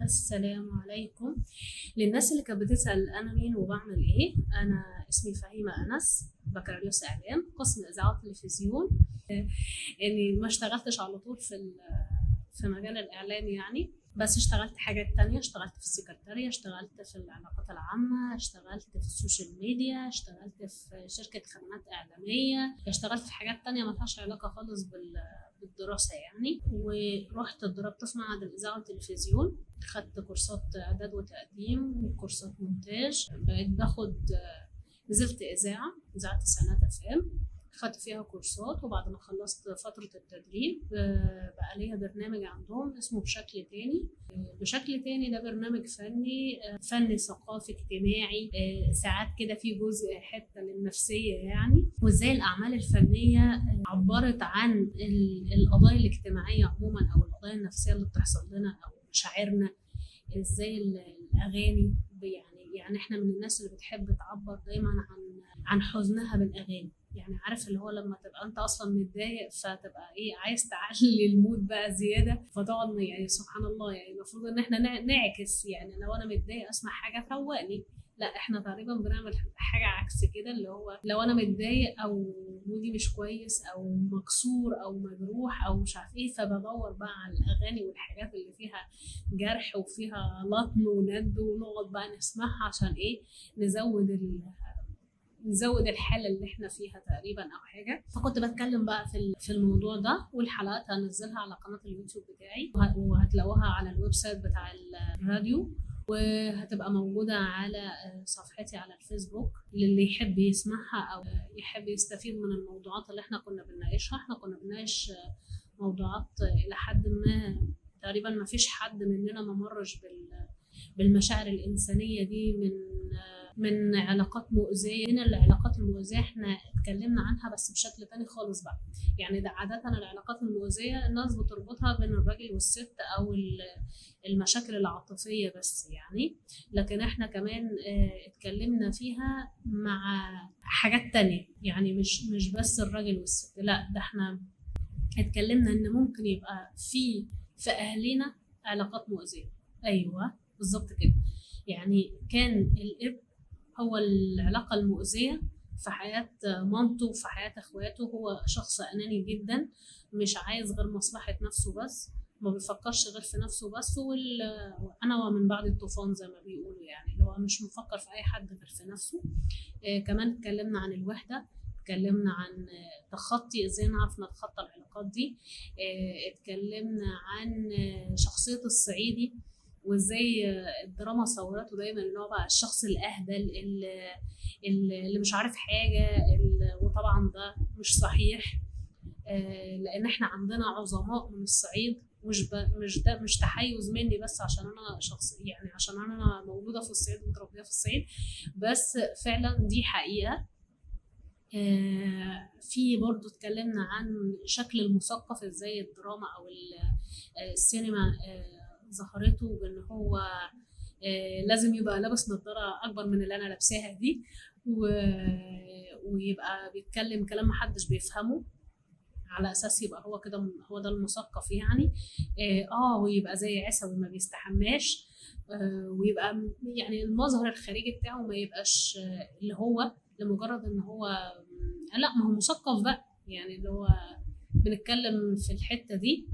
السلام عليكم. للناس اللي كانت بتسأل أنا مين وبعمل إيه، أنا اسمي فهيمة أنس، بكالوريوس إعلام قسم إذاعة وتلفزيون. إني ما اشتغلتش على طول في مجال الإعلام يعني، بس اشتغلت حاجات تانية، اشتغلت في السكرتارية، اشتغلت في العلاقات العامة، اشتغلت في السوشيال ميديا، اشتغلت في شركة خدمات إعلامية، اشتغلت في حاجات تانية ملهاش علاقة خالص بالدراسة يعني. ورحت اتدربت في معهد الإذاعة والتلفزيون، خدت كورسات إعداد وتقديم وكورسات مونتاج. بقيت باخد نزلت إذاعة تسعينات FM، خدت فيها كورسات. وبعد ما خلصت فترة التدريب بقى ليا برنامج عندهم اسمه بشكل تاني. بشكل تاني ده برنامج فني ثقافي اجتماعي، ساعات كده في جزء حتة للنفسية يعني، وازاي الأعمال الفنية عبرت عن القضايا الاجتماعية عموما أو القضايا النفسية اللي بتحصل لنا أو مشاعرنا. ازاي الأغاني يعني احنا من الناس اللي بتحب تعبر دايما عن حزنها بالاغاني. يعني عارف اللي هو لما تبقى انت اصلا متضايق فتبقى ايه، عايز تعلي المود بقى زياده، فتقعد يعني سبحان الله. يعني المفروض ان احنا نعكس، يعني لو انا متضايق اسمع حاجه تروقني، لا احنا تقريبا بنعمل حاجه عكس كده. اللي هو لو انا متضايق او مودي مش كويس او مكسور او مجروح او مش عارف ايه، فبدور بقى على الاغاني والحاجات اللي فيها جرح وفيها لطم وند، ونقعد بقى نسمعها عشان ايه، نزود الحالة اللي احنا فيها تقريبا او حاجة. فكنت بتكلم بقى في الموضوع ده، والحلقات هنزلها على قناة اليوتيوب بتاعي، وهتلاقوها على الويب سايت بتاع الراديو، وهتبقى موجودة على صفحتي على الفيسبوك للي يحب يسمعها أو يحب يستفيد من الموضوعات اللي احنا كنا بنناقشها. احنا كنا بنناقش موضوعات إلى حد ما، تقريبا ما فيش حد مننا ما مرش بالمشاعر الإنسانية دي، من علاقات مؤذية. هنا العلاقات المؤذية احنا اتكلمنا عنها بس بشكل تاني خالص بقى. يعني ده عادة العلاقات المؤذية الناس بتربطها بين الراجل والست أو المشاكل العاطفية بس يعني، لكن احنا كمان اتكلمنا فيها مع حاجات تانية. يعني مش بس الراجل والست، لا ده احنا اتكلمنا ان ممكن يبقى في اهلنا علاقات مؤذية. ايوه بالظبط كده. يعني كان الاب هو العلاقة المؤذية في حياة مامته وفي حياة اخواته. هو شخص اناني جدا، مش عايز غير مصلحة نفسه بس، ما بيفكرش غير في نفسه بس. وانا ومن بعد الطوفان زي ما بيقولوا، يعني اللي هو مش مفكر في اي حد غير في نفسه. كمان اتكلمنا عن الوحدة، اتكلمنا عن تخطي، ازاي نعرف نتخطى العلاقات دي. اتكلمنا عن شخصية الصعيدي، وازاي الدراما صورته دايما ان هو بقى الشخص الاهبل اللي مش عارف حاجة. وطبعا ده مش صحيح، لان احنا عندنا عظماء من الصعيد. مش تحيز مني بس عشان انا شخص، يعني عشان انا مولودة في الصعيد ومتربية في الصعيد، بس فعلا دي حقيقة. في برضو اتكلمنا عن شكل المثقف، ازاي الدراما او السينما ظهرته بان هو لازم يبقى لابس نظارة اكبر من اللي انا لابساها دي، ويبقى بيتكلم كلام محدش بيفهمه على اساس يبقى هو كده، هو ده المثقف يعني. ويبقى زي عسوي ما بيستحماش، ويبقى يعني المظهر الخارجي بتاعه ما يبقاش اللي هو لمجرد ان هو لا، ما هو مثقف بقى. يعني اللي هو بنتكلم في الحتة دي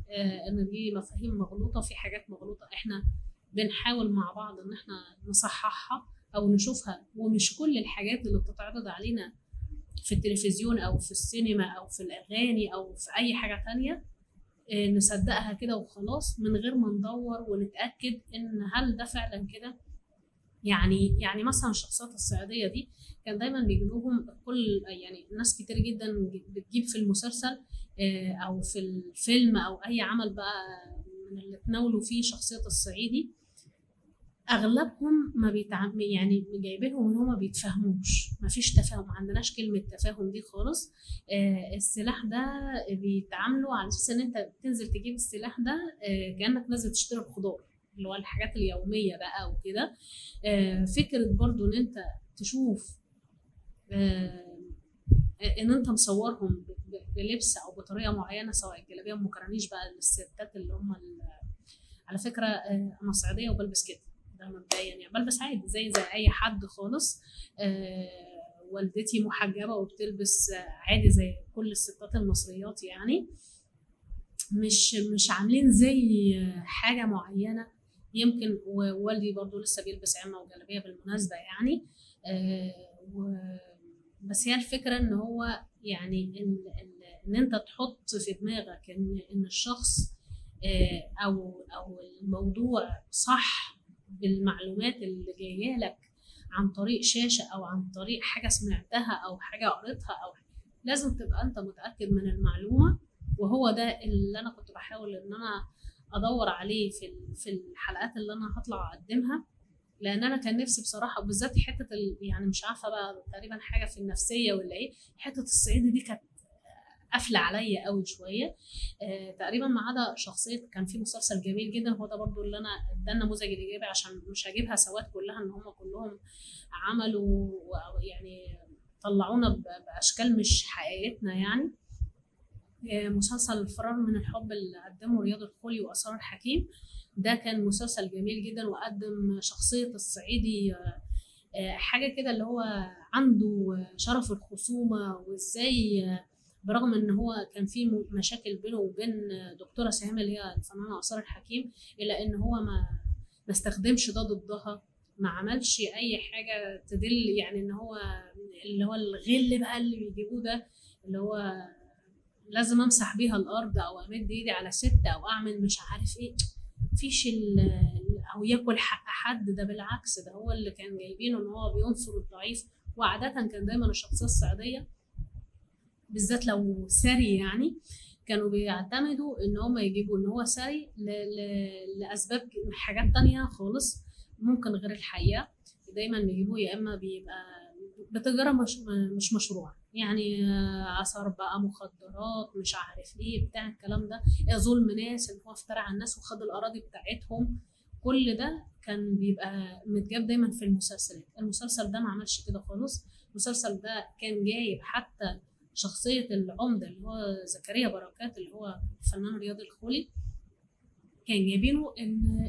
ان دي مفاهيم مغلوطة، في حاجات مغلوطة احنا بنحاول مع بعض ان احنا نصححها او نشوفها. ومش كل الحاجات اللي بتتعرض علينا في التلفزيون او في السينما او في الاغاني او في اي حاجة تانية نصدقها كده وخلاص، من غير ما ندور ونتأكد ان هل ده فعلا كده. يعني مثلا الشخصيات الصعيدية دي كان دايما بيجيبوهم كل، يعني ناس كتير جدا بتجيب في المسلسل او في الفيلم او اي عمل بقى من اللي تناولوا فيه شخصية الصعيدي، اغلبهم ما يعني جايبينهم ان هم ما بيتفاهموش، ما فيش تفاهم، ما عندناش كلمة تفاهم دي خالص. السلاح ده بيتعاملوا على اساس ان انت بتنزل تجيب السلاح ده كأنك نازل تشتري الخضار، اللي هو الحاجات اليومية بقى وكده. فكرة برضو ان انت تشوف ان انت مصورهم بلبس او بطريقة معينة، سواء الجلابية ام كرانيش بقى للستات اللي هم على فكره انا صعيديه وبلبس كده، ده مبدئيا يعني بلبس عادي زي اي حد خالص. والدتي محجبه وبتلبس عادي زي كل الستات المصريات يعني. مش عاملين زي حاجه معينه. يمكن ووالدي برضو لسه بيلبس عمه وجلابيه بالمناسبه يعني. بس هي الفكره ان هو يعني ان انت تحط في دماغك ان الشخص او الموضوع صح بالمعلومات اللي جايه لك عن طريق شاشه او عن طريق حاجه سمعتها او حاجه قريتها، او لازم تبقى انت متاكد من المعلومه. وهو ده اللي انا كنت بحاول ان انا ادور عليه في الحلقات اللي انا هطلع اقدمها. لان انا كان نفسي بصراحه بالذات حته يعني مش عارفه بقى تقريبا حاجه في النفسيه ولا ايه، حته الصعيدي دي كانت قافله عليا قوي شويه. تقريبا ما عدا شخصيه كان في مسلسل جميل جدا، هو ده برضو اللي انا ده النموذج الايجابي، عشان مش هجيبها سواد كلها ان هم كلهم عملوا يعني طلعونا باشكال مش حقيقتنا يعني. مسلسل الفرار من الحب اللي قدمه رياض الخولي واسرار الحكيم، ده كان مسلسل جميل جدا وقدم شخصيه الصعيدي حاجه كده اللي هو عنده شرف الخصومه، وازاي برغم ان هو كان في مشاكل بينه وبين دكتوره سهام اللي هي الفنانه اسرار الحكيم، الا ان هو ما استخدمش ده ضدها، ما عملش اي حاجه تدل يعني ان هو اللي هو الغل بقى اللي بيجيبوه ده، اللي هو لازم امسح بيها الارض او امد ايدي على ست او اعمل مش عارف ايه، مفيش او ياكل حق حد. ده بالعكس، ده هو اللي كان جايبينه ان هو بينصر الضعيف. وعاده كان دايما الشخصيه الصعيديه بالذات لو ثري يعني كانوا بيعتمدوا ان هم يجيبوا ان هو ثري لاسباب حاجات تانية خالص ممكن غير الحقيقه. دايما بيجيبوه يا اما بيبقى بتجاره مش مشروعه يعني، اثار بقى مخدرات مش عارف ايه بتاع الكلام ده، ظلم ناس ان هو افترى على الناس وخد الاراضي بتاعتهم. كل ده كان بيبقى متجاب دايما في المسلسلات. المسلسل ده ما عملش كده خالص. المسلسل ده كان جايب حتى شخصية العمدة اللي هو زكريا بركات اللي هو الفنان رياض الخولي، كان جايبينه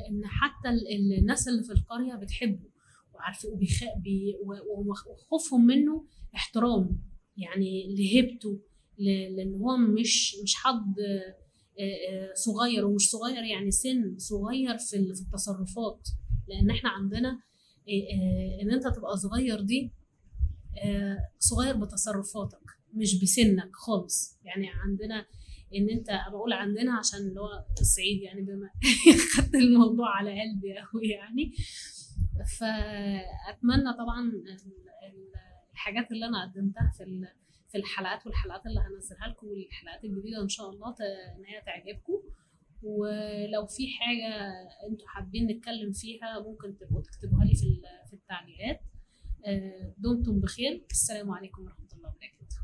ان حتى الناس اللي في القرية بتحبه وعارفين وخوفهم منه احترام يعني لهيبته، لان هو مش حد صغير، ومش صغير يعني سن صغير في التصرفات. لان احنا عندنا ان انت تبقى صغير دي صغير بتصرفاتك مش بسنك خالص يعني. عندنا ان انت بقول عندنا عشان اللي هو الصعيد يعني بما خدت الموضوع على قلبي قوي يعني. فاتمنى طبعا الحاجات اللي انا قدمتها في الحلقات والحلقات اللي هنزلها لكم والحلقات الجديده ان شاء الله ان هي تعجبكم. ولو في حاجه انتوا حابين نتكلم فيها ممكن تبقوا تكتبوها لي في التعليقات. دمتم بخير. السلام عليكم ورحمه الله وبركاته.